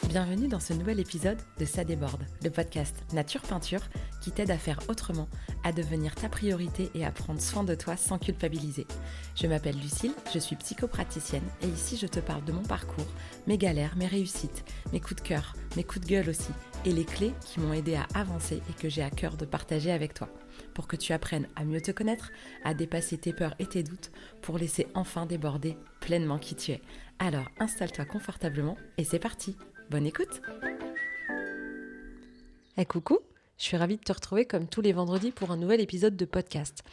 Bienvenue dans ce nouvel épisode de Ça déborde, le podcast Nature Peinture qui t'aide à faire autrement, à devenir ta priorité et à prendre soin de toi sans culpabiliser. Je m'appelle Lucille, je suis psychopraticienne et ici je te parle de mon parcours, mes galères, mes réussites, mes coups de cœur, mes coups de gueule aussi et les clés qui m'ont aidé à avancer et que j'ai à cœur de partager avec toi pour que tu apprennes à mieux te connaître, à dépasser tes peurs et tes doutes pour laisser enfin déborder pleinement qui tu es. Alors installe-toi confortablement et c'est parti. Bonne écoute. Coucou, je suis ravie de te retrouver comme tous les vendredis pour un nouvel épisode de podcast.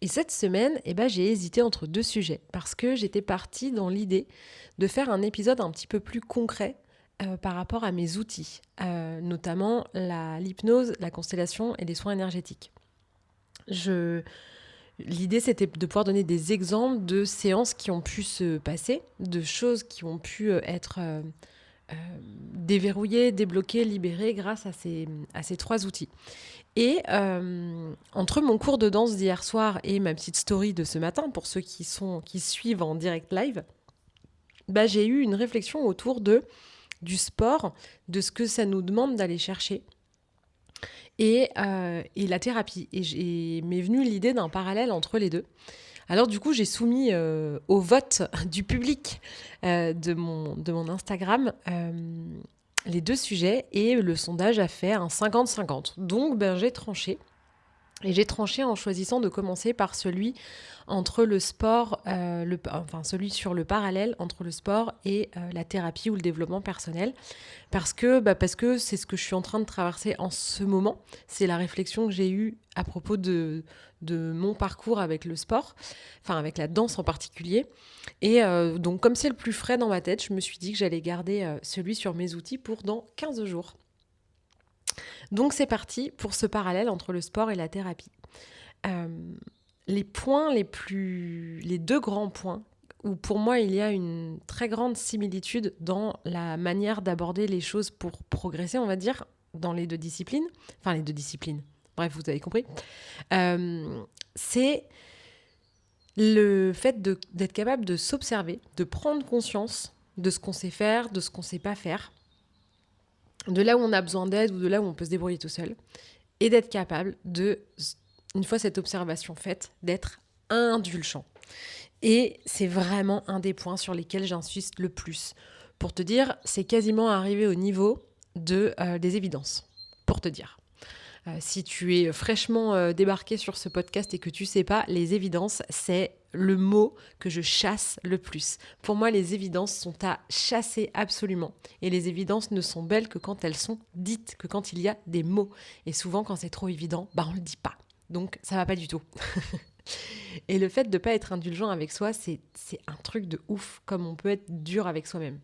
Et cette semaine, j'ai hésité entre deux sujets parce que j'étais partie dans l'idée de faire un épisode un petit peu plus concret par rapport à mes outils, notamment l'hypnose, la constellation et les soins énergétiques. L'idée, c'était de pouvoir donner des exemples de séances qui ont pu se passer, de choses qui ont pu être déverrouillées, débloquées, libérées grâce à ces trois outils. Et entre mon cours de danse d'hier soir et ma petite story de ce matin, pour ceux qui suivent en direct live, j'ai eu une réflexion autour du sport, de ce que ça nous demande d'aller chercher. Et la thérapie. Et m'est venue l'idée d'un parallèle entre les deux. Alors du coup, j'ai soumis au vote du public de mon Instagram les deux sujets et le sondage a fait un 50-50. Donc j'ai tranché. Et j'ai tranché en choisissant de commencer par celui entre le sport, celui sur le parallèle entre le sport et la thérapie ou le développement personnel. Parce que c'est ce que je suis en train de traverser en ce moment. C'est la réflexion que j'ai eue à propos de mon parcours avec le sport, enfin avec la danse en particulier. Et donc comme c'est le plus frais dans ma tête, je me suis dit que j'allais garder celui sur mes outils pour dans 15 jours. Donc c'est parti pour ce parallèle entre le sport et la thérapie. Les deux grands points où pour moi il y a une très grande similitude dans la manière d'aborder les choses pour progresser, on va dire, dans les deux disciplines. Bref, vous avez compris. C'est le fait d'être capable de s'observer, de prendre conscience de ce qu'on sait faire, de ce qu'on ne sait pas faire, de là où on a besoin d'aide ou de là où on peut se débrouiller tout seul, et d'être capable une fois cette observation faite, d'être indulgent. Et c'est vraiment un des points sur lesquels j'insiste le plus. Pour te dire, c'est quasiment arrivé au niveau des évidences. Pour te dire. Si tu es fraîchement débarqué sur ce podcast et que tu sais pas, les évidences, c'est le mot que je chasse le plus. Pour moi, les évidences sont à chasser absolument. Et les évidences ne sont belles que quand elles sont dites, que quand il y a des mots. Et souvent, quand c'est trop évident, on le dit pas. Donc, ça va pas du tout. Et le fait de pas être indulgent avec soi, c'est un truc de ouf, comme on peut être dur avec soi-même.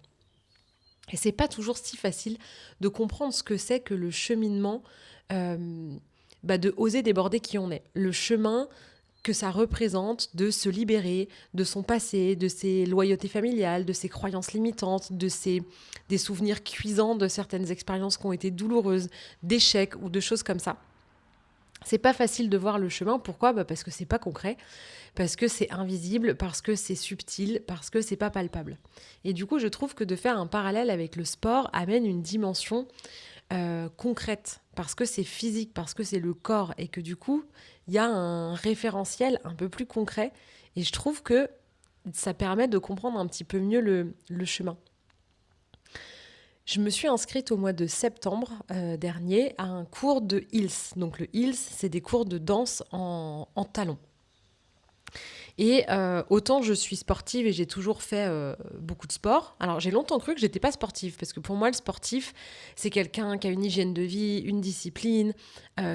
Et c'est pas toujours si facile de comprendre ce que c'est que le cheminement de oser déborder qui on est. Le chemin que ça représente de se libérer de son passé, de ses loyautés familiales, de ses croyances limitantes, des souvenirs cuisants de certaines expériences qui ont été douloureuses, d'échecs ou de choses comme ça. C'est pas facile de voir le chemin. Pourquoi ? Parce que c'est pas concret, parce que c'est invisible, parce que c'est subtil, parce que c'est pas palpable. Et du coup, je trouve que de faire un parallèle avec le sport amène une dimension concrète, parce que c'est physique, parce que c'est le corps, et que du coup, il y a un référentiel un peu plus concret, et je trouve que ça permet de comprendre un petit peu mieux le chemin. Je me suis inscrite au mois de septembre dernier à un cours de Heels. Donc le Heels, c'est des cours de danse en talons. Et autant je suis sportive et j'ai toujours fait beaucoup de sport. Alors j'ai longtemps cru que j'étais pas sportive, parce que pour moi le sportif, c'est quelqu'un qui a une hygiène de vie, une discipline,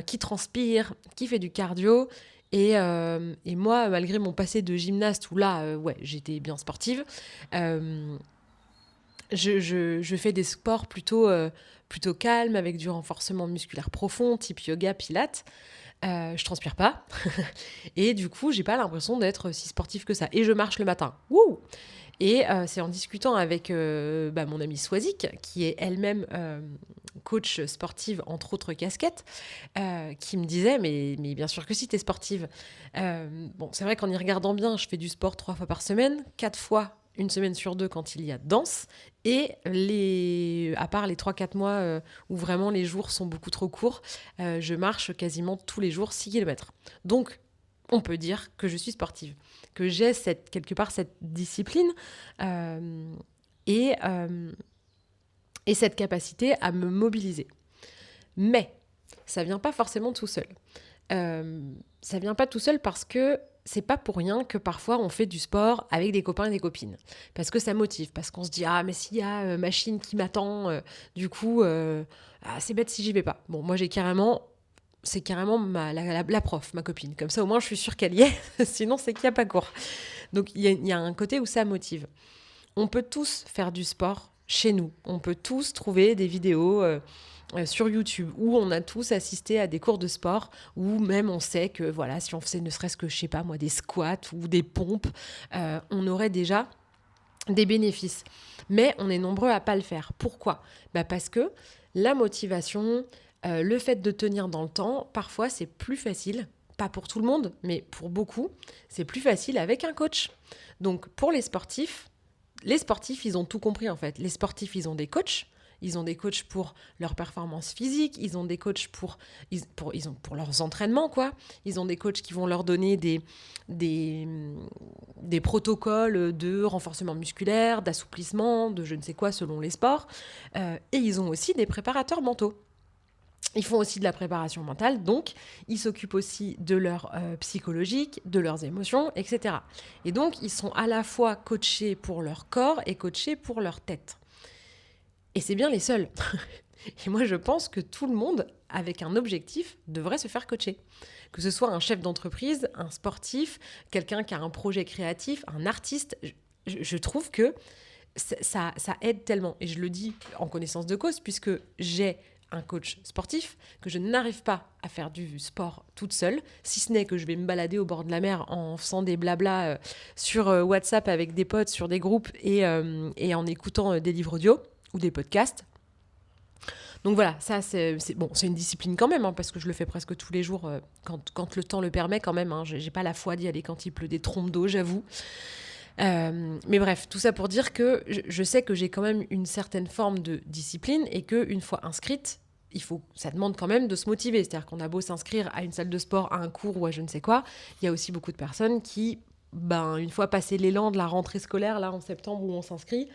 qui transpire, qui fait du cardio. Et moi, malgré mon passé de gymnaste, où là, j'étais bien sportive, je fais des sports plutôt calmes, avec du renforcement musculaire profond, type yoga, pilates. Je transpire pas. Et du coup, j'ai pas l'impression d'être si sportive que ça. Et je marche le matin. Wouh! Et c'est en discutant avec mon amie Swazik, qui est elle-même coach sportive, entre autres casquettes, qui me disait, mais bien sûr que si, t'es sportive. C'est vrai qu'en y regardant bien, je fais du sport 3 fois par semaine, 4 fois une semaine sur 2 quand il y a danse, et à part les 3-4 mois où vraiment les jours sont beaucoup trop courts, je marche quasiment tous les jours 6 kilomètres. Donc, on peut dire que je suis sportive, que j'ai quelque part cette discipline et cette capacité à me mobiliser. Mais ça vient pas forcément tout seul. Ça vient pas tout seul parce que c'est pas pour rien que parfois on fait du sport avec des copains et des copines. Parce que ça motive, parce qu'on se dit « Ah, mais s'il y a machine qui m'attend, du coup, c'est bête si j'y vais pas. » Bon, moi c'est carrément la prof, ma copine. Comme ça, au moins, je suis sûre qu'elle y est. Sinon, c'est qu'il n'y a pas cours. Donc, il y a un côté où ça motive. On peut tous faire du sport chez nous. On peut tous trouver des vidéos sur YouTube où on a tous assisté à des cours de sport où même on sait que voilà, si on faisait ne serait-ce que, je sais pas moi, des squats ou des pompes, on aurait déjà des bénéfices. Mais on est nombreux à pas le faire. Pourquoi ? Parce que la motivation, le fait de tenir dans le temps, parfois c'est plus facile, pas pour tout le monde, mais pour beaucoup, c'est plus facile avec un coach. Donc pour les sportifs, ils ont tout compris en fait. Les sportifs, ils ont des coachs. Ils ont des coachs pour leur performance physique, ils ont des coachs pour leurs entraînements, quoi. Ils ont des coachs qui vont leur donner des protocoles de renforcement musculaire, d'assouplissement, de je ne sais quoi selon les sports. Et ils ont aussi des préparateurs mentaux. Ils font aussi de la préparation mentale, donc ils s'occupent aussi de leur psychologique, de leurs émotions, etc. Et donc, ils sont à la fois coachés pour leur corps et coachés pour leur tête. Et c'est bien les seuls. Et moi, je pense que tout le monde, avec un objectif, devrait se faire coacher. Que ce soit un chef d'entreprise, un sportif, quelqu'un qui a un projet créatif, un artiste, je trouve que ça aide tellement. Et je le dis en connaissance de cause, puisque j'ai un coach sportif, que je n'arrive pas à faire du sport toute seule, si ce n'est que je vais me balader au bord de la mer en faisant des blablas sur WhatsApp avec des potes, sur des groupes et en écoutant des livres audio ou des podcasts. Donc voilà, ça c'est une discipline quand même, parce que je le fais presque tous les jours quand le temps le permet quand même. J'ai pas la foi d'y aller quand il pleut des trompes d'eau, j'avoue. Mais bref, tout ça pour dire que je sais que j'ai quand même une certaine forme de discipline et qu'une fois inscrite, ça demande quand même de se motiver. C'est-à-dire qu'on a beau s'inscrire à une salle de sport, à un cours ou à je ne sais quoi, il y a aussi beaucoup de personnes qui, une fois passé l'élan de la rentrée scolaire, là en septembre où on s'inscrit,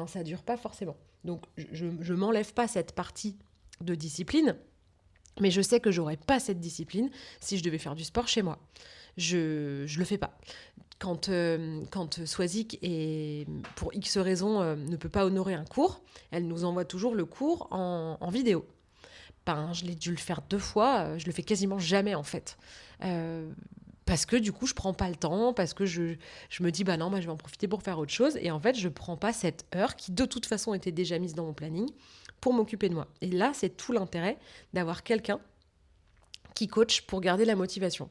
ça dure pas forcément. Donc je m'enlève pas cette partie de discipline, mais je sais que j'aurais pas cette discipline si je devais faire du sport chez moi. Je le fais pas. Quand Swazik, pour X raisons, ne peut pas honorer un cours, elle nous envoie toujours le cours en vidéo. Je l'ai dû le faire 2 fois, je le fais quasiment jamais en fait. Parce que du coup, je prends pas le temps, parce que je me dis, non, moi je vais en profiter pour faire autre chose. Et en fait, je prends pas cette heure qui de toute façon était déjà mise dans mon planning pour m'occuper de moi. Et là, c'est tout l'intérêt d'avoir quelqu'un qui coach pour garder la motivation.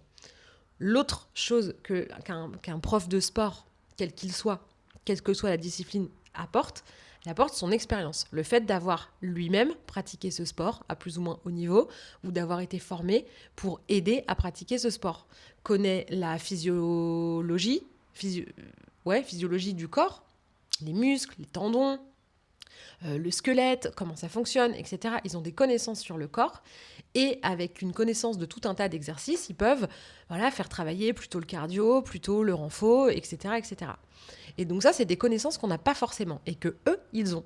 L'autre chose qu'un prof de sport, quel qu'il soit, quelle que soit la discipline, apporte son expérience. Le fait d'avoir lui-même pratiqué ce sport à plus ou moins haut niveau ou d'avoir été formé pour aider à pratiquer ce sport. Connaît la physiologie du corps, les muscles, les tendons, le squelette, comment ça fonctionne, etc. Ils ont des connaissances sur le corps et avec une connaissance de tout un tas d'exercices, ils peuvent faire travailler plutôt le cardio, plutôt le renfo, etc., etc. Et donc ça, c'est des connaissances qu'on n'a pas forcément et que eux, ils ont.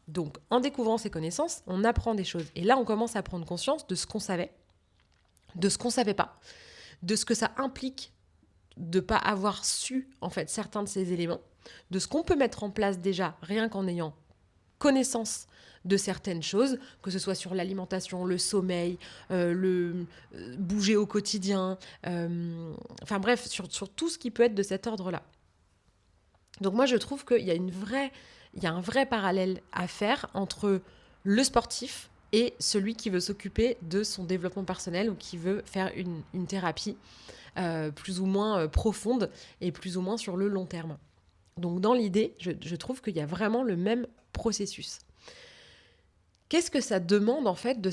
Donc en découvrant ces connaissances, on apprend des choses. Et là, on commence à prendre conscience de ce qu'on savait, de ce qu'on ne savait pas, de ce que ça implique de ne pas avoir su en fait certains de ces éléments, de ce qu'on peut mettre en place déjà rien qu'en ayant connaissance de certaines choses, que ce soit sur l'alimentation, le sommeil, le bouger au quotidien, bref, sur tout ce qui peut être de cet ordre-là. Donc moi, je trouve qu'il y a un vrai parallèle à faire entre le sportif et celui qui veut s'occuper de son développement personnel ou qui veut faire une thérapie plus ou moins profonde et plus ou moins sur le long terme. Donc dans l'idée, je trouve qu'il y a vraiment le même processus. Qu'est-ce que ça demande en fait de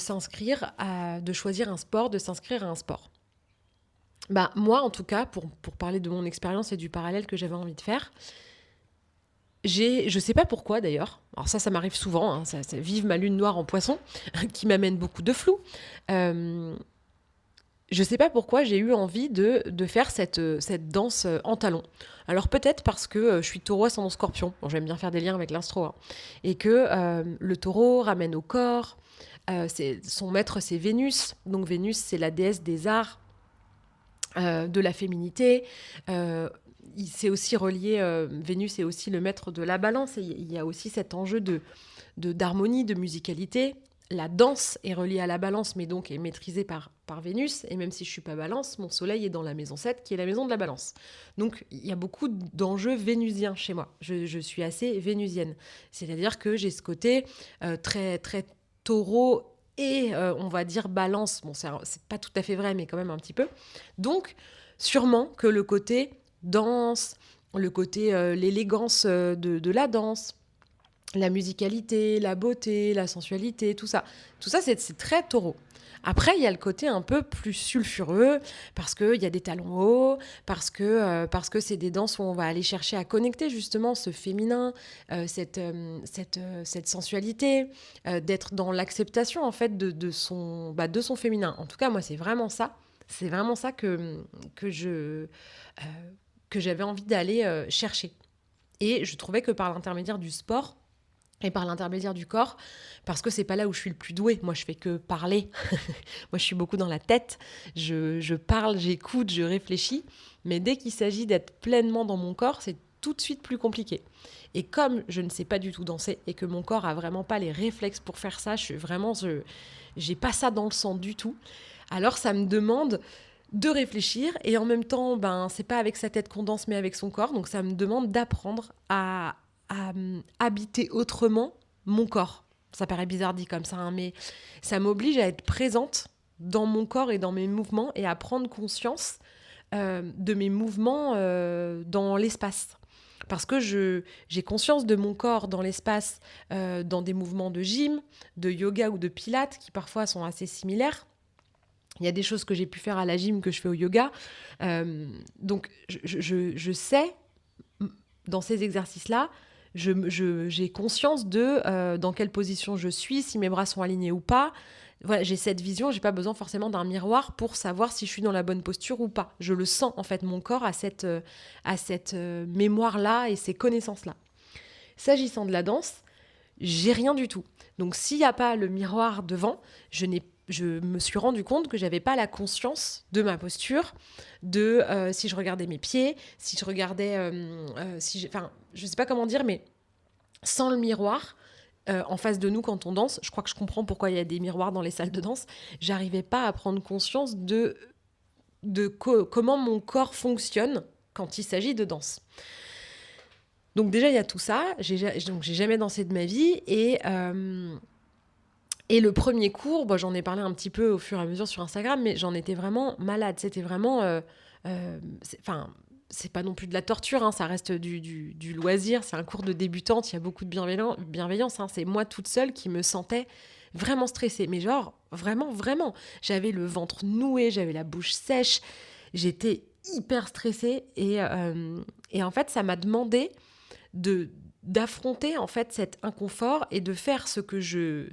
choisir un sport, de s'inscrire à un sport ? Moi en tout cas, pour parler de mon expérience et du parallèle que j'avais envie de faire, je sais pas pourquoi d'ailleurs, alors ça m'arrive souvent, hein, ça vive ma lune noire en poisson, qui m'amène beaucoup de flou. Euh, je sais pas pourquoi j'ai eu envie de faire cette danse en talons. Alors peut-être parce que je suis taureau ascendant scorpion, bon, j'aime bien faire des liens avec l'astro, hein, et que le taureau ramène au corps, son maître c'est Vénus, donc Vénus c'est la déesse des arts, de la féminité. Euh, c'est aussi relié, Vénus est aussi le maître de la balance, et il y a aussi cet enjeu d'harmonie, de musicalité. La danse est reliée à la balance, mais donc est maîtrisée par Vénus. Et même si je ne suis pas balance, mon soleil est dans la maison 7, qui est la maison de la balance. Donc il y a beaucoup d'enjeux vénusiens chez moi. Je suis assez vénusienne. C'est-à-dire que j'ai ce côté très, très taureau et on va dire balance. Bon, c'est pas tout à fait vrai, mais quand même un petit peu. Donc sûrement que le côté danse, le côté l'élégance de la danse, la musicalité, la beauté, la sensualité, tout ça c'est très taureau. Après, il y a le côté un peu plus sulfureux, parce qu'il y a des talons hauts, parce que c'est des danses où on va aller chercher à connecter justement ce féminin, cette sensualité, d'être dans l'acceptation en fait de son féminin. En tout cas, moi, c'est vraiment ça. C'est vraiment ça euh, que j'avais envie d'aller chercher. Et je trouvais que par l'intermédiaire du sport, et par l'intermédiaire du corps, parce que c'est pas là où je suis le plus douée. Moi, je fais que parler. Moi, je suis beaucoup dans la tête. Je parle, j'écoute, je réfléchis. Mais dès qu'il s'agit d'être pleinement dans mon corps, c'est tout de suite plus compliqué. Et comme je ne sais pas du tout danser et que mon corps a vraiment pas les réflexes pour faire ça, j'ai pas ça dans le sang du tout. Alors, ça me demande de réfléchir et en même temps, ben, c'est pas avec sa tête qu'on danse, mais avec son corps. Donc, ça me demande d'apprendre à habiter autrement mon corps. Ça paraît bizarre dit comme ça, hein, mais ça m'oblige à être présente dans mon corps et dans mes mouvements et à prendre conscience de mes mouvements dans l'espace. Parce que j'ai conscience de mon corps dans l'espace, dans des mouvements de gym, de yoga ou de pilates qui parfois sont assez similaires. Il y a des choses que j'ai pu faire à la gym que je fais au yoga. Donc je sais, dans ces exercices-là, j'ai conscience de dans quelle position je suis, si mes bras sont alignés ou pas. Voilà, j'ai cette vision, j'ai pas besoin forcément d'un miroir pour savoir si je suis dans la bonne posture ou pas. Je le sens en fait, mon corps a cette mémoire-là et ces connaissances-là. S'agissant de la danse, j'ai rien du tout. Donc s'il n'y a pas le miroir devant, je me suis rendu compte que j'avais pas la conscience de ma posture, de si je regardais mes pieds, si je regardais, enfin, je sais pas comment dire, mais sans le miroir en face de nous quand on danse, je crois que je comprends pourquoi il y a des miroirs dans les salles de danse. J'arrivais pas à prendre conscience de comment mon corps fonctionne quand il s'agit de danse. Donc déjà il y a tout ça. Donc j'ai jamais dansé de ma vie et le premier cours, bon, j'en ai parlé un petit peu au fur et à mesure sur Instagram, mais j'en étais vraiment malade. C'était vraiment... c'est pas non plus de la torture, hein, ça reste du loisir. C'est un cours de débutante, il y a beaucoup de bienveillance. Hein, c'est moi toute seule qui me sentais vraiment stressée. Mais genre, vraiment, vraiment. J'avais le ventre noué, j'avais la bouche sèche. J'étais hyper stressée. Et en fait, ça m'a demandé d'affronter en fait cet inconfort et de faire ce que je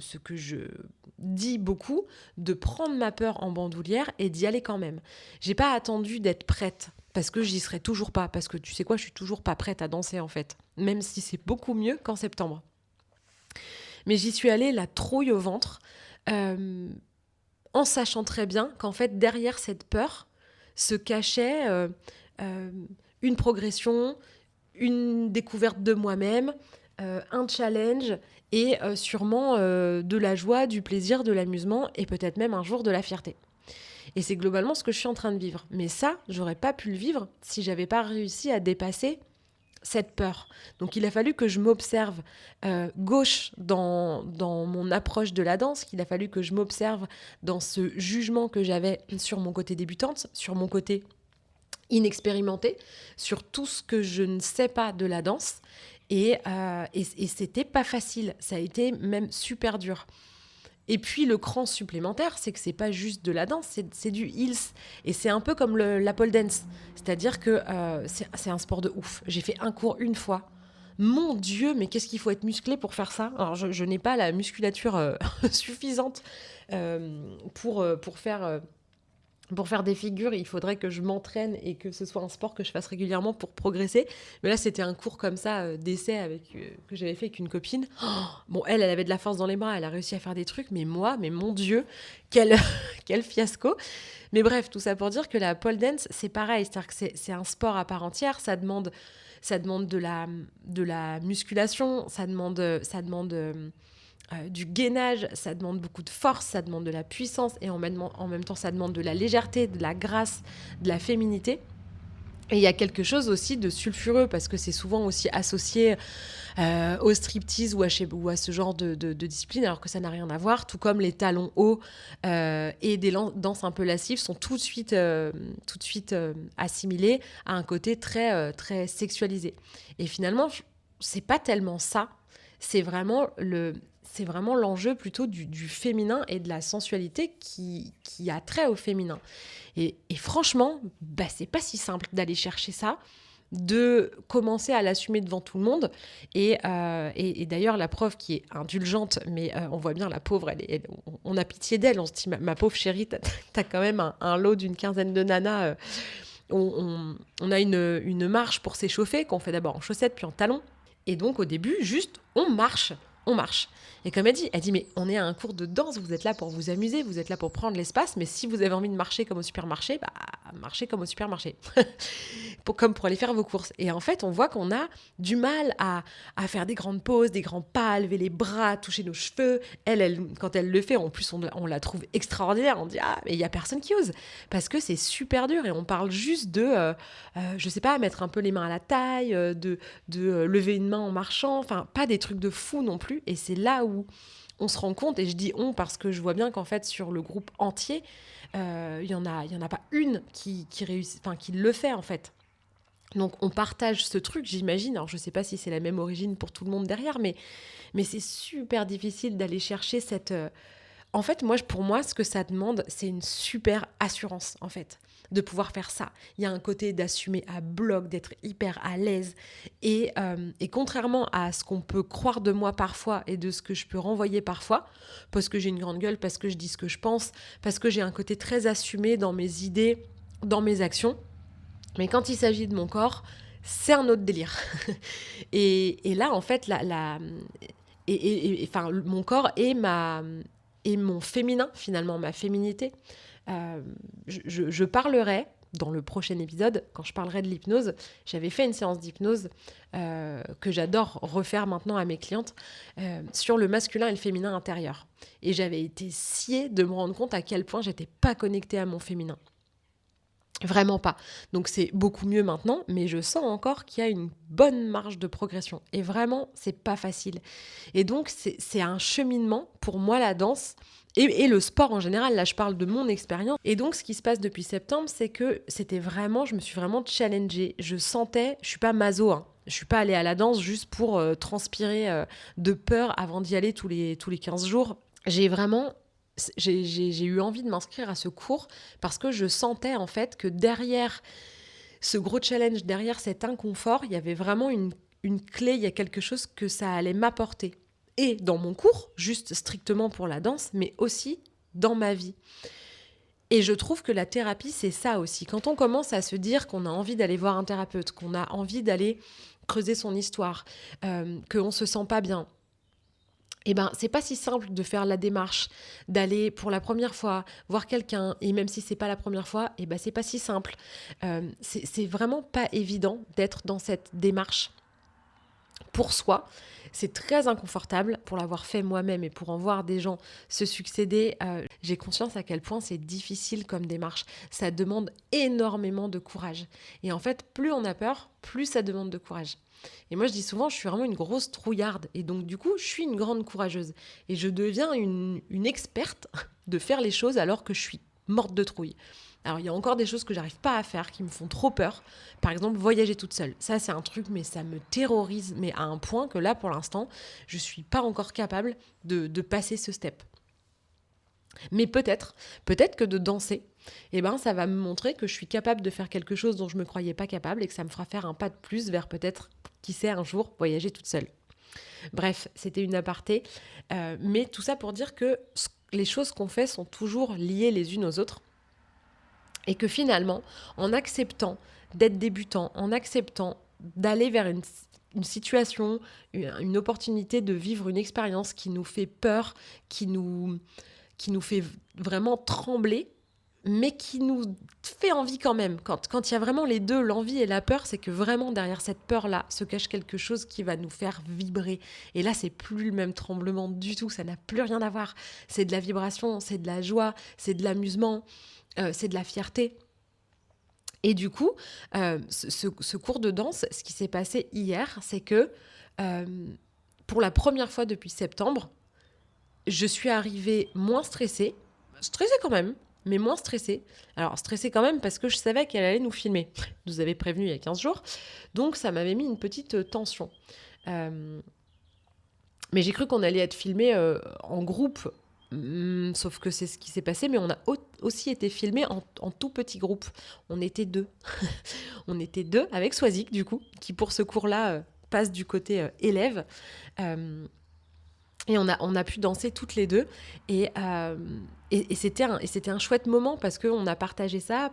dis beaucoup, de prendre ma peur en bandoulière et d'y aller quand même. J'ai pas attendu d'être prête parce que j'y serais toujours pas, parce que tu sais quoi, je suis toujours pas prête à danser en fait, même si c'est beaucoup mieux qu'en septembre. Mais j'y suis allée la trouille au ventre, en sachant très bien qu'en fait derrière cette peur se cachait une progression, une découverte de moi-même, un challenge et sûrement de la joie, du plaisir, de l'amusement et peut-être même un jour de la fierté. Et c'est globalement ce que je suis en train de vivre. Mais ça, j'aurais pas pu le vivre si j'avais pas réussi à dépasser cette peur. Donc il a fallu que je m'observe gauche dans mon approche de la danse, qu'il a fallu que je m'observe dans ce jugement que j'avais sur mon côté débutante, sur mon côté inexpérimentée, sur tout ce que je ne sais pas de la danse. Et c'était pas facile, ça a été même super dur. Et puis le cran supplémentaire, c'est que c'est pas juste de la danse, c'est du heels. Et c'est un peu comme la pole dance. C'est-à-dire que c'est un sport de ouf. J'ai fait un cours une fois. Mon Dieu, mais qu'est-ce qu'il faut être musclé pour faire ça? Alors, je n'ai pas la musculature suffisante pour faire des figures. Il faudrait que je m'entraîne et que ce soit un sport que je fasse régulièrement pour progresser. Mais là, c'était un cours comme ça, d'essai que j'avais fait avec une copine. Oh, bon, elle avait de la force dans les bras, elle a réussi à faire des trucs, mais moi, mais mon Dieu, quel, quel fiasco. Mais bref, tout ça pour dire que la pole dance, c'est pareil, c'est-à-dire que c'est un sport à part entière, ça demande de la musculation, ça demande du gainage, ça demande beaucoup de force, ça demande de la puissance et en même temps ça demande de la légèreté, de la grâce, de la féminité. Et il y a quelque chose aussi de sulfureux parce que c'est souvent aussi associé au striptease ou à ce genre de discipline alors que ça n'a rien à voir, tout comme les talons hauts et des danses un peu lascives sont tout de suite assimilés à un côté très sexualisé. Et finalement, c'est pas tellement ça, c'est vraiment l'enjeu plutôt du féminin et de la sensualité qui a trait au féminin. Et franchement, c'est pas si simple d'aller chercher ça, de commencer à l'assumer devant tout le monde. Et d'ailleurs, la preuve qui est indulgente, mais on voit bien la pauvre, on a pitié d'elle, on se dit, ma pauvre chérie, t'as quand même un lot d'une quinzaine de nanas. On a une marche pour s'échauffer, qu'on fait d'abord en chaussettes, puis en talons. Et donc, au début, juste, on marche. On marche. Et comme elle dit, mais on est à un cours de danse, vous êtes là pour vous amuser, vous êtes là pour prendre l'espace, mais si vous avez envie de marcher comme au supermarché, marchez comme au supermarché. Comme pour aller faire vos courses. Et en fait, on voit qu'on a du mal à faire des grandes pauses, des grands pas, à lever les bras, toucher nos cheveux. Elle, quand elle le fait, en plus, on la trouve extraordinaire. On dit, mais il n'y a personne qui ose. Parce que c'est super dur et on parle juste je sais pas, mettre un peu les mains à la taille, de lever une main en marchant. Enfin, pas des trucs de fou non plus. Et c'est là où on se rend compte, et je dis on parce que je vois bien qu'en fait, sur le groupe entier, il y en a pas une qui réussit, enfin, qui le fait en fait. Donc on partage ce truc, j'imagine. Alors je sais pas si c'est la même origine pour tout le monde derrière, mais c'est super difficile d'aller chercher cette. En fait, pour moi, ce que ça demande, c'est une super assurance, en fait, de pouvoir faire ça. Il y a un côté d'assumer à bloc, d'être hyper à l'aise. Et contrairement à ce qu'on peut croire de moi parfois et de ce que je peux renvoyer parfois, parce que j'ai une grande gueule, parce que je dis ce que je pense, parce que j'ai un côté très assumé dans mes idées, dans mes actions, mais quand il s'agit de mon corps, c'est un autre délire. Et là, en fait, enfin, mon corps et mon féminin, finalement, ma féminité. Je parlerai, dans le prochain épisode, quand je parlerai de l'hypnose, j'avais fait une séance d'hypnose que j'adore refaire maintenant à mes clientes, sur le masculin et le féminin intérieur. Et j'avais été sciée de me rendre compte à quel point j'étais pas connectée à mon féminin. Vraiment pas. Donc c'est beaucoup mieux maintenant, mais je sens encore qu'il y a une bonne marge de progression. Et vraiment, c'est pas facile. Et donc c'est un cheminement pour moi, la danse et le sport en général. Là, je parle de mon expérience. Et donc ce qui se passe depuis septembre, c'est que je me suis vraiment challengée. Je suis pas maso, hein. Je suis pas allée à la danse juste pour transpirer de peur avant d'y aller tous les 15 jours. J'ai eu envie de m'inscrire à ce cours parce que je sentais en fait que derrière ce gros challenge, derrière cet inconfort, il y avait vraiment une clé, il y a quelque chose que ça allait m'apporter. Et dans mon cours, juste strictement pour la danse, mais aussi dans ma vie. Et je trouve que la thérapie, c'est ça aussi. Quand on commence à se dire qu'on a envie d'aller voir un thérapeute, qu'on a envie d'aller creuser son histoire, qu'on se sent pas bien, c'est pas si simple de faire la démarche, d'aller pour la première fois voir quelqu'un, et même si c'est pas la première fois, c'est pas si simple. C'est vraiment pas évident d'être dans cette démarche pour soi. C'est très inconfortable pour l'avoir fait moi-même et pour en voir des gens se succéder. J'ai conscience à quel point c'est difficile comme démarche. Ça demande énormément de courage. Et en fait, plus on a peur, plus ça demande de courage. Et moi, je dis souvent, je suis vraiment une grosse trouillarde. Et donc, du coup, je suis une grande courageuse. Et je deviens une experte de faire les choses alors que je suis morte de trouille. Alors, il y a encore des choses que j'arrive pas à faire, qui me font trop peur. Par exemple, voyager toute seule. Ça, c'est un truc, mais ça me terrorise, mais à un point que là, pour l'instant, je suis pas encore capable de passer ce step. Mais peut-être que de danser, ça va me montrer que je suis capable de faire quelque chose dont je me croyais pas capable et que ça me fera faire un pas de plus vers peut-être qui sait un jour voyager toute seule. Bref, c'était une aparté, mais tout ça pour dire que les choses qu'on fait sont toujours liées les unes aux autres et que finalement, en acceptant d'être débutant, en acceptant d'aller vers une situation, une opportunité de vivre une expérience qui nous fait peur, qui nous fait vraiment trembler, mais qui nous fait envie quand même. Quand il y a vraiment les deux, l'envie et la peur, c'est que vraiment derrière cette peur-là se cache quelque chose qui va nous faire vibrer. Et là, c'est plus le même tremblement du tout, ça n'a plus rien à voir. C'est de la vibration, c'est de la joie, c'est de l'amusement, c'est de la fierté. Et du coup, ce cours de danse, ce qui s'est passé hier, c'est que pour la première fois depuis septembre, je suis arrivée moins stressée quand même, mais moins stressée. Alors stressée quand même parce que je savais qu'elle allait nous filmer. Elle nous avait prévenu il y a 15 jours, donc ça m'avait mis une petite tension. Mais j'ai cru qu'on allait être filmé en groupe, sauf que c'est ce qui s'est passé, mais on a aussi été filmé en tout petit groupe. On était deux. On était deux avec Swazik, du coup, qui pour ce cours-là passe du côté élève. Et on a pu danser toutes les deux. Et c'était un chouette moment parce qu'on a partagé ça.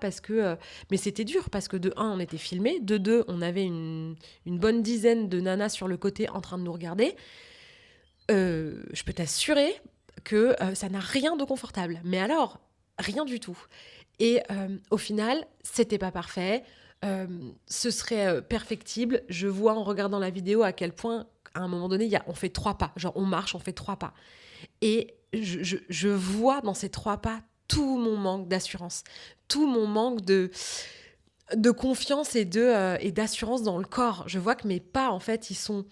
Mais c'était dur parce que de un, on était filmés. De deux, on avait une bonne dizaine de nanas sur le côté en train de nous regarder. Je peux t'assurer que ça n'a rien de confortable. Mais alors, rien du tout. Et au final, c'était pas parfait. Ce serait perfectible. Je vois en regardant la vidéo à quel point, à un moment donné, on fait 3 pas. Genre, on marche, on fait 3 pas. Et je vois dans ces 3 pas tout mon manque d'assurance, tout mon manque de confiance et d'assurance dans le corps. Je vois que mes pas, en fait, ils sont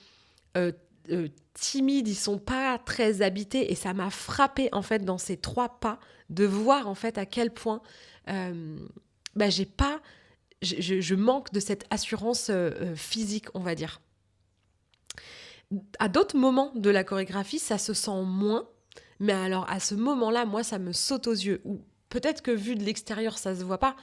timides, ils sont pas très habités. Et ça m'a frappée, en fait, dans ces 3 pas, de voir, en fait, à quel point j'ai pas... Je manque de cette assurance physique, on va dire. À d'autres moments de la chorégraphie, ça se sent moins. Mais alors, à ce moment-là, moi, ça me saute aux yeux. Ou peut-être que vu de l'extérieur, ça se voit pas.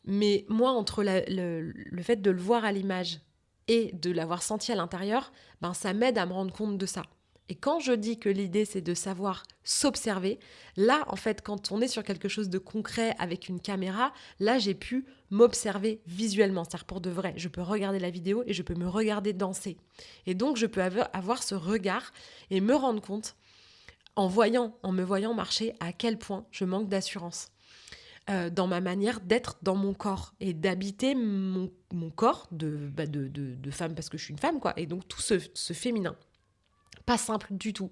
Mais moi, entre le fait de le voir à l'image et de l'avoir senti à l'intérieur, ça m'aide à me rendre compte de ça. Et quand je dis que l'idée, c'est de savoir s'observer, là, en fait, quand on est sur quelque chose de concret avec une caméra, là, j'ai pu m'observer visuellement, c'est-à-dire pour de vrai. Je peux regarder la vidéo et je peux me regarder danser. Et donc, je peux avoir ce regard et me rendre compte, en me voyant marcher, à quel point je manque d'assurance dans ma manière d'être dans mon corps et d'habiter mon corps de femme, parce que je suis une femme, quoi. Et donc, tout ce féminin. Pas simple du tout.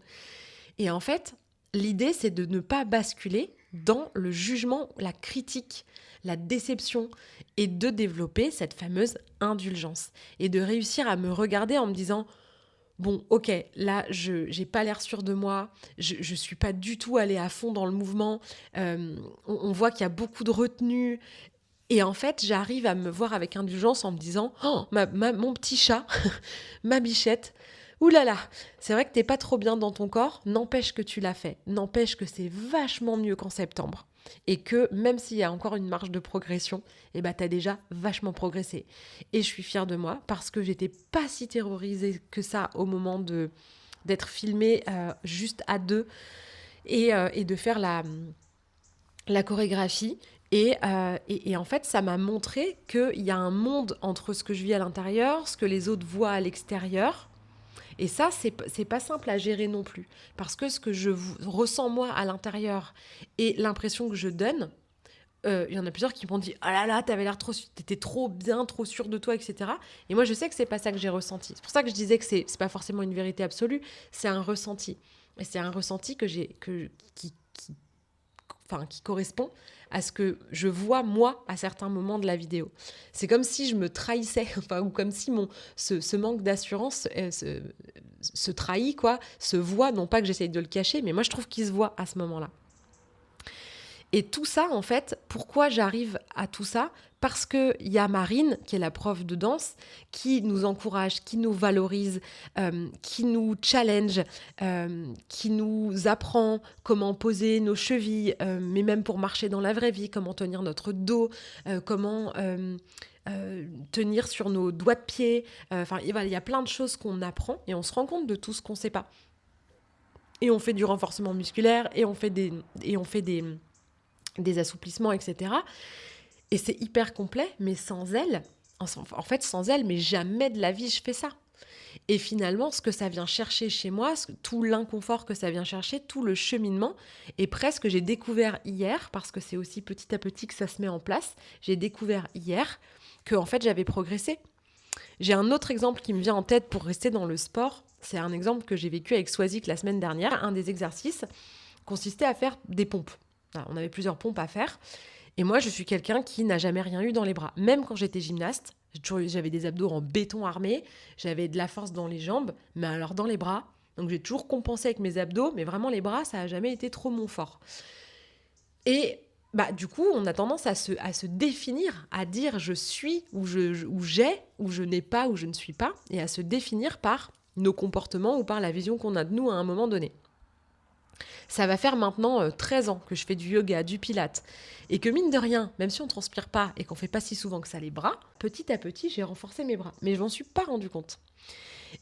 Et en fait, l'idée, c'est de ne pas basculer dans le jugement, la critique, la déception, et de développer cette fameuse indulgence. Et de réussir à me regarder en me disant, bon, ok, là, j'ai pas l'air sûre de moi, je suis pas du tout allée à fond dans le mouvement, on voit qu'il y a beaucoup de retenue. Et en fait, j'arrive à me voir avec indulgence en me disant, oh, mon petit chat, ma bichette, ouh là là, c'est vrai que t'es pas trop bien dans ton corps, n'empêche que tu l'as fait, n'empêche que c'est vachement mieux qu'en septembre. Et que même s'il y a encore une marge de progression, t'as déjà vachement progressé. Et je suis fière de moi parce que j'étais pas si terrorisée que ça au moment d'être filmée juste à deux et de faire la chorégraphie. Et en fait, ça m'a montré qu'il y a un monde entre ce que je vis à l'intérieur, ce que les autres voient à l'extérieur. Et ça, c'est pas simple à gérer non plus. Parce que ce que je ressens moi à l'intérieur et l'impression que je donne, il y en a plusieurs qui m'ont dit « Ah là là, t'étais trop bien, trop sûre de toi, etc. » Et moi, je sais que c'est pas ça que j'ai ressenti. C'est pour ça que je disais que c'est pas forcément une vérité absolue, c'est un ressenti. Et c'est un ressenti qui correspond à ce que je vois moi à certains moments de la vidéo. C'est comme si je me trahissais, ou comme si ce manque d'assurance se trahit, quoi, se voit, non pas que j'essaye de le cacher, mais moi je trouve qu'il se voit à ce moment-là. Et tout ça, en fait, pourquoi j'arrive à tout ça ? Parce qu'il y a Marine, qui est la prof de danse, qui nous encourage, qui nous valorise, qui nous challenge, qui nous apprend comment poser nos chevilles, mais même pour marcher dans la vraie vie, comment tenir notre dos, comment tenir sur nos doigts de pied. Enfin, il y a plein de choses qu'on apprend et on se rend compte de tout ce qu'on ne sait pas. Et on fait du renforcement musculaire et des assouplissements, etc. Et c'est hyper complet, mais sans elle, sans elle, mais jamais de la vie je fais ça. Et finalement, ce que ça vient chercher chez moi, tout l'inconfort que ça vient chercher, tout le cheminement, et presque j'ai découvert hier, parce que c'est aussi petit à petit que ça se met en place, j'ai découvert hier que en fait j'avais progressé. J'ai un autre exemple qui me vient en tête pour rester dans le sport. C'est un exemple que j'ai vécu avec Swazik la semaine dernière. Un des exercices consistait à faire des pompes. Alors, on avait plusieurs pompes à faire. Et moi, je suis quelqu'un qui n'a jamais rien eu dans les bras. Même quand j'étais gymnaste, j'avais des abdos en béton armé, j'avais de la force dans les jambes, mais alors dans les bras. Donc j'ai toujours compensé avec mes abdos, mais vraiment les bras, ça n'a jamais été trop mon fort. Et du coup, on a tendance à se définir, à dire je suis, ou j'ai, ou je n'ai pas, ou je ne suis pas, et à se définir par nos comportements ou par la vision qu'on a de nous à un moment donné. Ça va faire maintenant 13 ans que je fais du yoga, du pilates, et que mine de rien, même si on ne transpire pas et qu'on fait pas si souvent que ça les bras, petit à petit, j'ai renforcé mes bras. Mais je m'en suis pas rendu compte.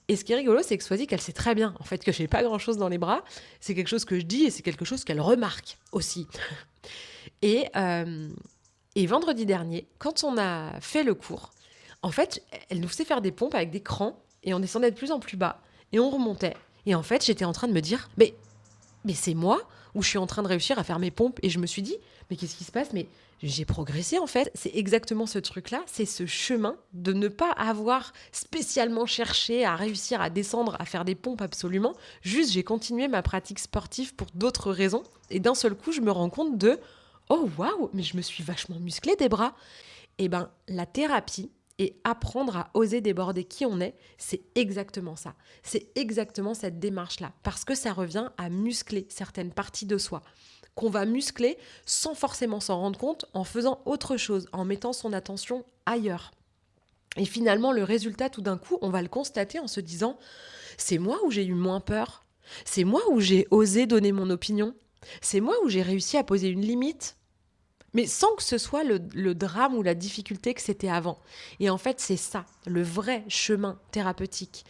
Et ce qui est rigolo, c'est que Swazik, elle sait très bien en fait que j'ai pas grand-chose dans les bras. C'est quelque chose que je dis et c'est quelque chose qu'elle remarque aussi. Et vendredi dernier, quand on a fait le cours, en fait, elle nous faisait faire des pompes avec des crans et on descendait de plus en plus bas et on remontait. Et en fait, j'étais en train de me dire, mais c'est moi où je suis en train de réussir à faire mes pompes et je me suis dit, mais qu'est-ce qui se passe? Mais j'ai progressé en fait. C'est exactement ce truc-là, c'est ce chemin de ne pas avoir spécialement cherché à réussir à descendre, à faire des pompes absolument. Juste, j'ai continué ma pratique sportive pour d'autres raisons et d'un seul coup, je me rends compte de oh waouh, mais je me suis vachement musclée des bras. Et la thérapie et apprendre à oser déborder qui on est, c'est exactement ça. C'est exactement cette démarche-là. Parce que ça revient à muscler certaines parties de soi, qu'on va muscler sans forcément s'en rendre compte, en faisant autre chose, en mettant son attention ailleurs. Et finalement, le résultat, tout d'un coup, on va le constater en se disant « C'est moi où j'ai eu moins peur. C'est moi où j'ai osé donner mon opinion. C'est moi où j'ai réussi à poser une limite. » Mais sans que ce soit le drame ou la difficulté que c'était avant. Et en fait, c'est ça, le vrai chemin thérapeutique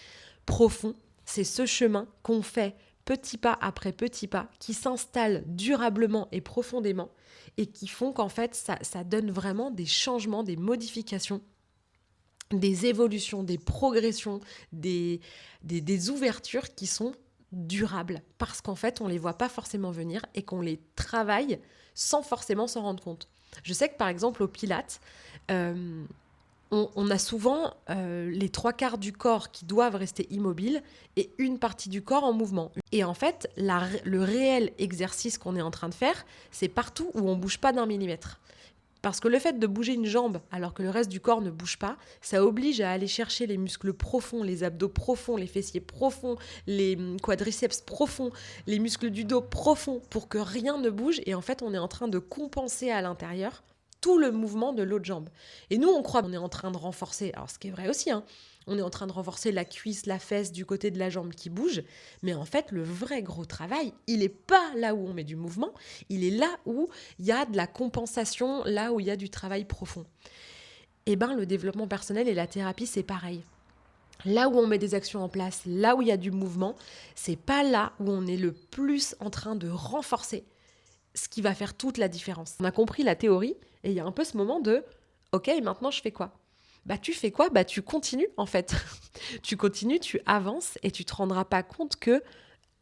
profond, c'est ce chemin qu'on fait petit pas après petit pas, qui s'installe durablement et profondément, et qui font qu'en fait, ça donne vraiment des changements, des modifications, des évolutions, des progressions, des ouvertures qui sont durables, parce qu'en fait, on les voit pas forcément venir et qu'on les travaille sans forcément s'en rendre compte. Je sais que par exemple au Pilates, on a souvent les 3/4 du corps qui doivent rester immobiles et une partie du corps en mouvement. Et en fait, le réel exercice qu'on est en train de faire, c'est partout où on ne bouge pas d'un millimètre. Parce que le fait de bouger une jambe alors que le reste du corps ne bouge pas, ça oblige à aller chercher les muscles profonds, les abdos profonds, les fessiers profonds, les quadriceps profonds, les muscles du dos profonds pour que rien ne bouge. Et en fait, on est en train de compenser à l'intérieur tout le mouvement de l'autre jambe. Et nous, on croit qu'on est en train de renforcer, alors ce qui est vrai aussi, on est en train de renforcer la cuisse, la fesse du côté de la jambe qui bouge, mais en fait, le vrai gros travail, il n'est pas là où on met du mouvement, il est là où il y a de la compensation, là où il y a du travail profond. Et le développement personnel et la thérapie, c'est pareil. Là où on met des actions en place, là où il y a du mouvement, c'est pas là où on est le plus en train de renforcer ce qui va faire toute la différence. On a compris la théorie et il y a un peu ce moment de « Ok, maintenant je fais quoi ?» Tu fais quoi ? Tu continues en fait. Tu continues, tu avances et tu te rendras pas compte que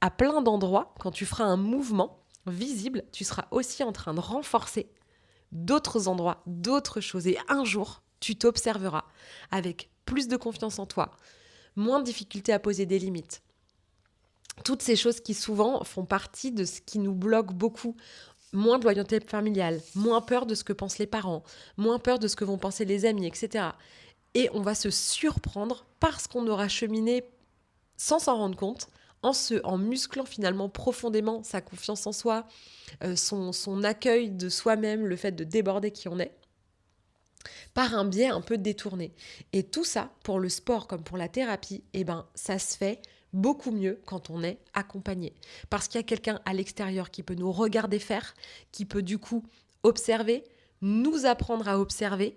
à plein d'endroits, quand tu feras un mouvement visible, tu seras aussi en train de renforcer d'autres endroits, d'autres choses. Et un jour, tu t'observeras avec plus de confiance en toi, moins de difficulté à poser des limites. Toutes ces choses qui souvent font partie de ce qui nous bloque beaucoup. Moins de loyauté familiale, moins peur de ce que pensent les parents, moins peur de ce que vont penser les amis, etc. Et on va se surprendre parce qu'on aura cheminé sans s'en rendre compte, en musclant finalement profondément sa confiance en soi, son accueil de soi-même, le fait de déborder qui on est, par un biais un peu détourné. Et tout ça, pour le sport comme pour la thérapie, ça se fait beaucoup mieux quand on est accompagné. Parce qu'il y a quelqu'un à l'extérieur qui peut nous regarder faire, qui peut du coup observer, nous apprendre à observer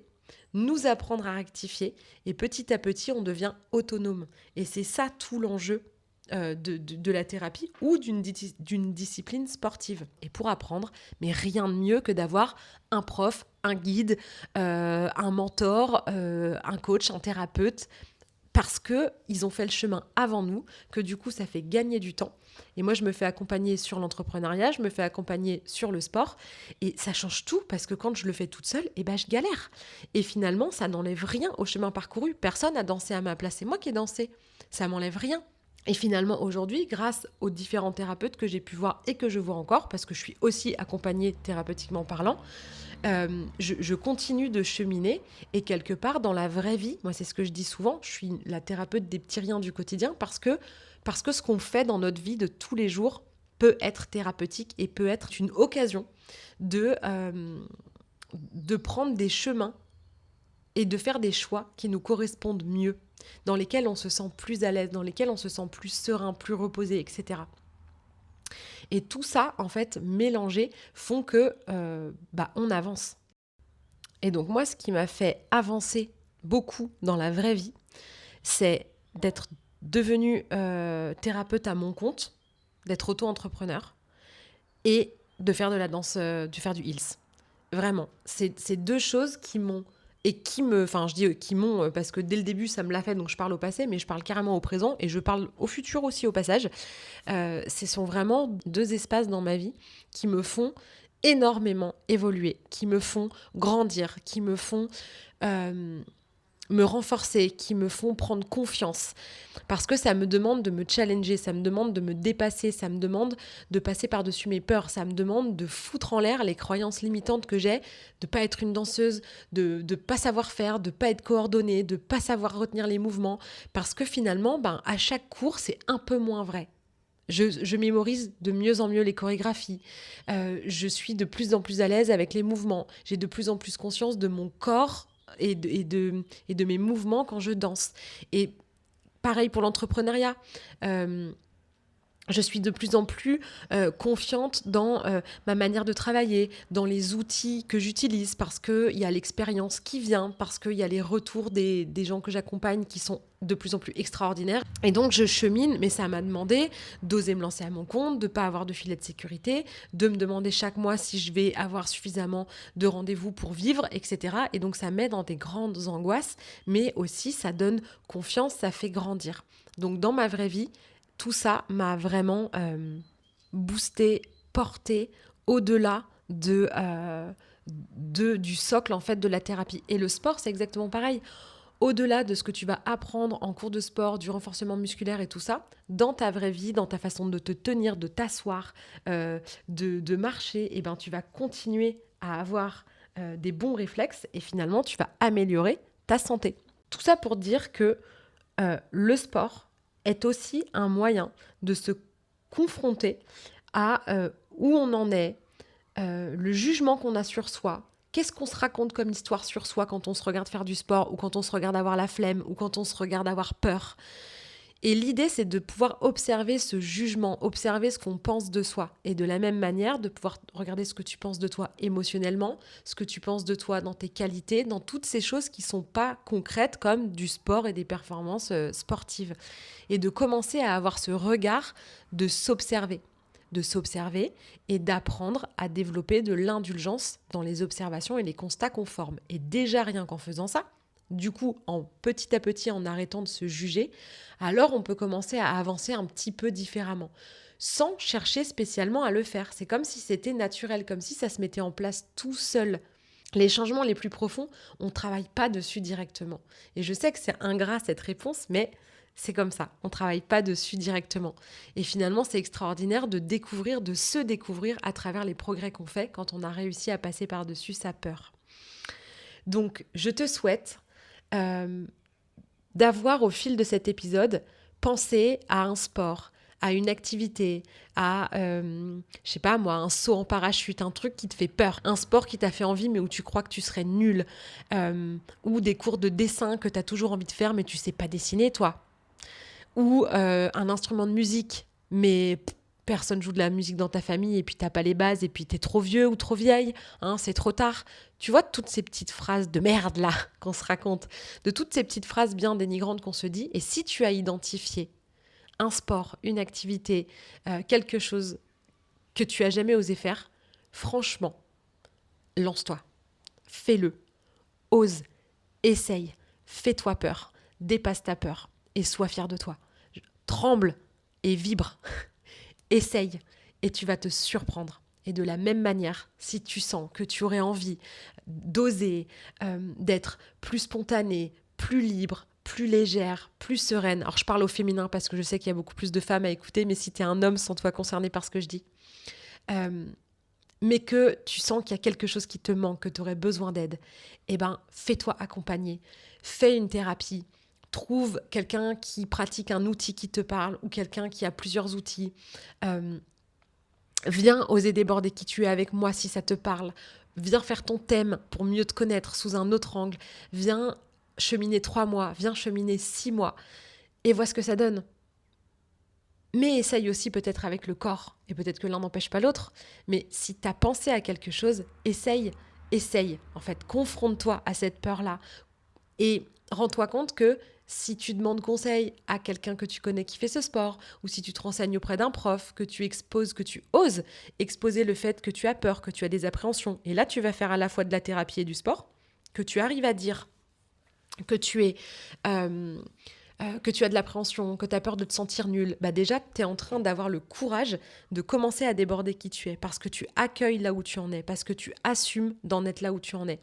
nous apprendre à rectifier, et petit à petit, on devient autonome. Et c'est ça tout l'enjeu de la thérapie ou d'une discipline sportive. Et pour apprendre, mais rien de mieux que d'avoir un prof, un guide, un mentor, un coach, un thérapeute, parce qu'ils ont fait le chemin avant nous, que du coup, ça fait gagner du temps. Et moi, je me fais accompagner sur l'entrepreneuriat, je me fais accompagner sur le sport, et ça change tout, parce que quand je le fais toute seule, je galère. Et finalement, ça n'enlève rien au chemin parcouru. Personne n'a dansé à ma place, c'est moi qui ai dansé. Ça m'enlève rien. Et finalement, aujourd'hui, grâce aux différents thérapeutes que j'ai pu voir et que je vois encore, parce que je suis aussi accompagnée thérapeutiquement parlant, je continue de cheminer, et quelque part dans la vraie vie, moi c'est ce que je dis souvent, je suis la thérapeute des petits riens du quotidien, parce que ce qu'on fait dans notre vie de tous les jours peut être thérapeutique et peut être une occasion de prendre des chemins et de faire des choix qui nous correspondent mieux, dans lesquels on se sent plus à l'aise, dans lesquels on se sent plus serein, plus reposé, etc. Et tout ça, en fait, mélangé, font que on avance. Et donc moi, ce qui m'a fait avancer beaucoup dans la vraie vie, c'est d'être devenue thérapeute à mon compte, d'être auto-entrepreneur et de faire de la danse, de faire du heels. Vraiment, c'est deux choses qui m'ont je dis qui m'ont, parce que dès le début ça me l'a fait, donc je parle au passé, mais je parle carrément au présent et je parle au futur aussi au passage. Ce sont vraiment deux espaces dans ma vie qui me font énormément évoluer, qui me font grandir, qui me font me renforcer, qui me font prendre confiance. Parce que ça me demande de me challenger, ça me demande de me dépasser, ça me demande de passer par-dessus mes peurs, ça me demande de foutre en l'air les croyances limitantes que j'ai, de pas être une danseuse, de pas savoir faire, de pas être coordonnée, de pas savoir retenir les mouvements. Parce que finalement, à chaque cours, c'est un peu moins vrai. Je mémorise de mieux en mieux les chorégraphies. Je suis de plus en plus à l'aise avec les mouvements. J'ai de plus en plus conscience de mon corps et de mes mouvements quand je danse. Et pareil pour l'entrepreneuriat. Je suis de plus en plus confiante dans ma manière de travailler, dans les outils que j'utilise, parce qu'il y a l'expérience qui vient, parce qu'il y a les retours des gens que j'accompagne qui sont de plus en plus extraordinaires. Et donc je chemine, mais ça m'a demandé d'oser me lancer à mon compte, de ne pas avoir de filet de sécurité, de me demander chaque mois si je vais avoir suffisamment de rendez-vous pour vivre, etc. Et donc ça m'aide dans des grandes angoisses, mais aussi ça donne confiance, ça fait grandir. Donc dans ma vraie vie, tout ça m'a vraiment boosté, porté au-delà du socle en fait de la thérapie. Et le sport, c'est exactement pareil. Au-delà de ce que tu vas apprendre en cours de sport, du renforcement musculaire et tout ça, dans ta vraie vie, dans ta façon de te tenir, de t'asseoir, de marcher, tu vas continuer à avoir des bons réflexes et finalement, tu vas améliorer ta santé. Tout ça pour dire que le sport est aussi un moyen de se confronter à où on en est, le jugement qu'on a sur soi. Qu'est-ce qu'on se raconte comme histoire sur soi quand on se regarde faire du sport ou quand on se regarde avoir la flemme ou quand on se regarde avoir peur. Et l'idée, c'est de pouvoir observer ce jugement, observer ce qu'on pense de soi. Et de la même manière, de pouvoir regarder ce que tu penses de toi émotionnellement, ce que tu penses de toi dans tes qualités, dans toutes ces choses qui ne sont pas concrètes comme du sport et des performances sportives. Et de commencer à avoir ce regard de s'observer et d'apprendre à développer de l'indulgence dans les observations et les constats qu'on forme. Et déjà rien qu'en faisant ça, du coup, petit à petit, en arrêtant de se juger, alors on peut commencer à avancer un petit peu différemment, sans chercher spécialement à le faire. C'est comme si c'était naturel, comme si ça se mettait en place tout seul. Les changements les plus profonds, on ne travaille pas dessus directement. Et je sais que c'est ingrat cette réponse, mais c'est comme ça, on ne travaille pas dessus directement. Et finalement, c'est extraordinaire de se découvrir à travers les progrès qu'on fait quand on a réussi à passer par-dessus sa peur. Donc, je te souhaite d'avoir au fil de cet épisode pensé à un sport, à une activité, à, un saut en parachute, un truc qui te fait peur, un sport qui t'a fait envie mais où tu crois que tu serais nul, ou des cours de dessin que tu as toujours envie de faire mais tu sais pas dessiner toi, ou un instrument de musique mais personne joue de la musique dans ta famille et puis t'as pas les bases et puis t'es trop vieux ou trop vieille, hein, c'est trop tard. Tu vois toutes ces petites phrases de merde là qu'on se raconte, de toutes ces petites phrases bien dénigrantes qu'on se dit. Et si tu as identifié un sport, une activité, quelque chose que tu as jamais osé faire, franchement, lance-toi, fais-le, ose, essaye, fais-toi peur, dépasse ta peur et sois fier de toi. Tremble et vibre, essaye et tu vas te surprendre. Et de la même manière, si tu sens que tu aurais envie d'oser, d'être plus spontanée, plus libre, plus légère, plus sereine. Alors je parle au féminin parce que je sais qu'il y a beaucoup plus de femmes à écouter, mais si tu es un homme, sens-toi concerné par ce que je dis. Mais que tu sens qu'il y a quelque chose qui te manque, que tu aurais besoin d'aide, eh ben, fais-toi accompagner. Fais une thérapie. Trouve quelqu'un qui pratique un outil qui te parle ou quelqu'un qui a plusieurs outils. Viens oser déborder qui tu es avec moi si ça te parle. Viens faire ton thème pour mieux te connaître sous un autre angle. Viens cheminer 3 mois, viens cheminer 6 mois et vois ce que ça donne. Mais essaye aussi peut-être avec le corps, et peut-être que l'un n'empêche pas l'autre, mais si tu as pensé à quelque chose, essaye, en fait, confronte-toi à cette peur-là, et rends-toi compte que si tu demandes conseil à quelqu'un que tu connais qui fait ce sport, ou si tu te renseignes auprès d'un prof, que tu exposes, que tu oses exposer le fait que tu as peur, que tu as des appréhensions, et là tu vas faire à la fois de la thérapie et du sport, que tu arrives à dire que tu es... que tu as de l'appréhension, que tu as peur de te sentir nul, bah déjà, tu es en train d'avoir le courage de commencer à déborder qui tu es, parce que tu accueilles là où tu en es, parce que tu assumes d'en être là où tu en es.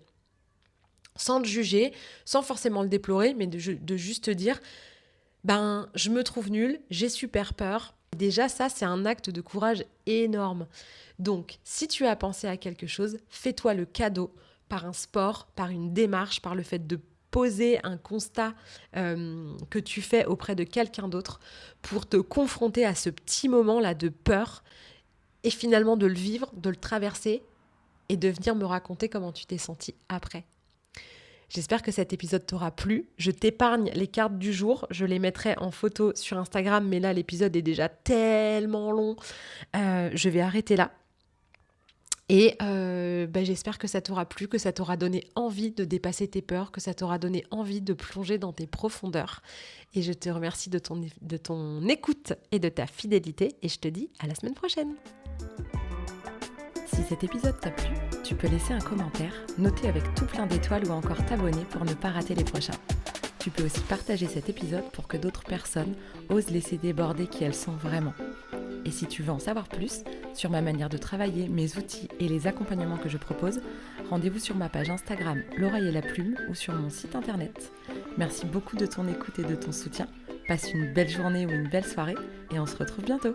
Sans te juger, sans forcément le déplorer, mais de juste te dire, ben, je me trouve nul, j'ai super peur. Déjà, ça, c'est un acte de courage énorme. Donc, si tu as pensé à quelque chose, fais-toi le cadeau par un sport, par une démarche, par le fait de poser un constat que tu fais auprès de quelqu'un d'autre pour te confronter à ce petit moment-là de peur et finalement de le vivre, de le traverser et de venir me raconter comment tu t'es senti après. J'espère que cet épisode t'aura plu. Je t'épargne les cartes du jour. Je les mettrai en photo sur Instagram, mais là, l'épisode est déjà tellement long. Je vais arrêter là. Et j'espère que ça t'aura plu, que ça t'aura donné envie de dépasser tes peurs, que ça t'aura donné envie de plonger dans tes profondeurs. Et je te remercie de ton écoute et de ta fidélité. Et je te dis à la semaine prochaine. Si cet épisode t'a plu, tu peux laisser un commentaire, noter avec tout plein d'étoiles ou encore t'abonner pour ne pas rater les prochains. Tu peux aussi partager cet épisode pour que d'autres personnes osent laisser déborder qui elles sont vraiment. Et si tu veux en savoir plus sur ma manière de travailler, mes outils et les accompagnements que je propose, rendez-vous sur ma page Instagram L'Oreille et la Plume ou sur mon site internet. Merci beaucoup de ton écoute et de ton soutien. Passe une belle journée ou une belle soirée et on se retrouve bientôt.